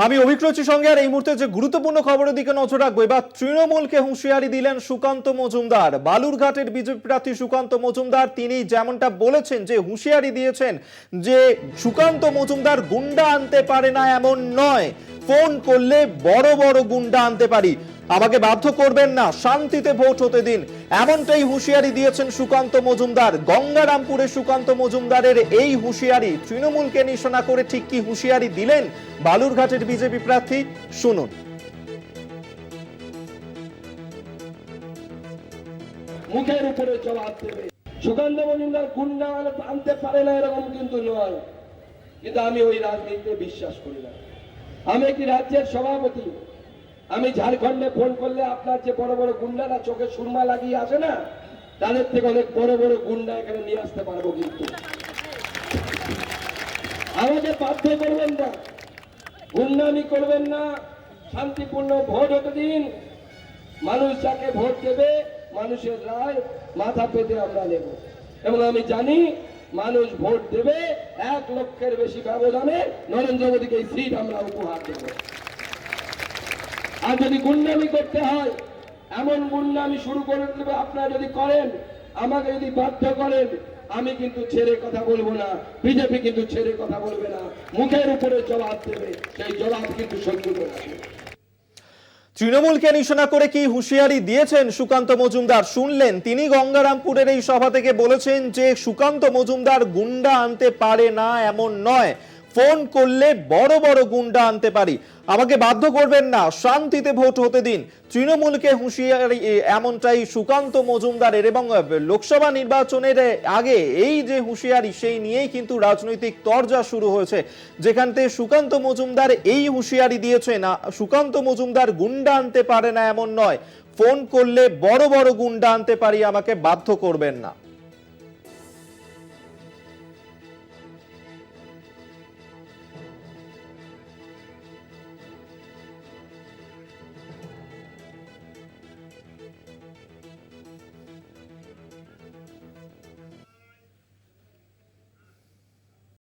আমি অভিজ্ঞতার সঙ্গে আর এই মুহূর্তে যে গুরুত্বপূর্ণ খবরের দিকে নজর রাখবো। এবার তৃণমূলকে হুঁশিয়ারি দিলেন সুকান্ত মজুমদার। বালুরঘাটের বিজেপি প্রার্থী সুকান্ত মজুমদার তিনি যেমনটা বলেছেন, যে হুঁশিয়ারি দিয়েছেন যে সুকান্ত মজুমদার গুন্ডা আনতে পারে না এমন নয়, ফোন করলে বড় বড় গুন্ডা আনতে পারি, আমাকে বাধ্য করবেন না, শান্তিতে ভোট হতে দিন, এমনটাই হুঁশিয়ারি দিয়েছেন সুকান্ত মজুমদার। গঙ্গারামপুরে সুকান্ত মজুমদারের এই হুঁশিয়ারি তৃণমূলকে নিশানা করে ঠিক কি হুঁশিয়ারি দিলেন বালুরঘাটের বিজেপি প্রার্থী, শুনুন। মুখের উপরে জবাব দেবে। সুকান্ত মজুমদার গুন্ডা আনতে পারে না এরকম কিন্তু নয়, কিন্তু আমি ওই রাজনীতিতে বিশ্বাস করি না। আমি একটি রাজ্যের সভাপতি, আমি ঝাড়খণ্ডে ফোন করলে আপনার যে বড় বড় গুন্ডারা চোখে সুরমা লাগিয়ে আসে না, তাদের থেকে অনেক বড় বড় গুন্ডা এখানে নিয়ে আসতে পারবো। কিন্তু আমাকে বাধ্য করবেন না, গুন্ডামি করবেন না, শান্তিপূর্ণ ভোট হতে দিন। মানুষ যাকে ভোট দেবে মানুষের রায় মাথা পেতে আমরা নেব, এবং আমি জানি মানুষ ভোট দেবে 1 লক্ষের বেশি ব্যবধানে। নরেন্দ্র মোদীকে এই সিট আমরা উপহার দেব। আর যদি গুন্ডামি করতে হয়, এমন গুন্ডামি শুরু করে দেবে আপনারা যদি করেন, আমাকে যদি বাধ্য করেন, আমি কিন্তু ছেড়ে কথা বলবো না, বিজেপি কিন্তু ছেড়ে কথা বলবে না, মুখের উপরে জবাব দেবে, সেই জবাব কিন্তু সহ্য করে আসবে। তৃণমূলকে নিশানা করে কি হুঁশিয়ারি দিয়েছেন সুকান্ত মজুমদার শুনলেন। তিনি গঙ্গারামপুরের এই সভা থেকে বলেছেন যে সুকান্ত মজুমদার গুন্ডা আনতে পারে না এমন নয়, ফোন করলে বড় বড় গুন্ডা আনতে পারি, আমাকে বাধ্য করবেন না, শান্তিতে ভোট হতে দিন। তৃণমূলকে হুঁশিয়ারি এমনটাই সুকান্ত মজুমদারের। এবং লোকসভা নির্বাচনের আগে এই যে হুঁশিয়ারি, সেই নিয়েই কিন্তু রাজনৈতিক তরজা শুরু হয়েছে, যেখান থেকে সুকান্ত মজুমদার এই হুঁশিয়ারি দিয়েছেন, সুকান্ত মজুমদার গুন্ডা আনতে পারে না এমন নয়, ফোন করলে বড় বড় গুন্ডা আনতে পারি, আমাকে বাধ্য করবেন না।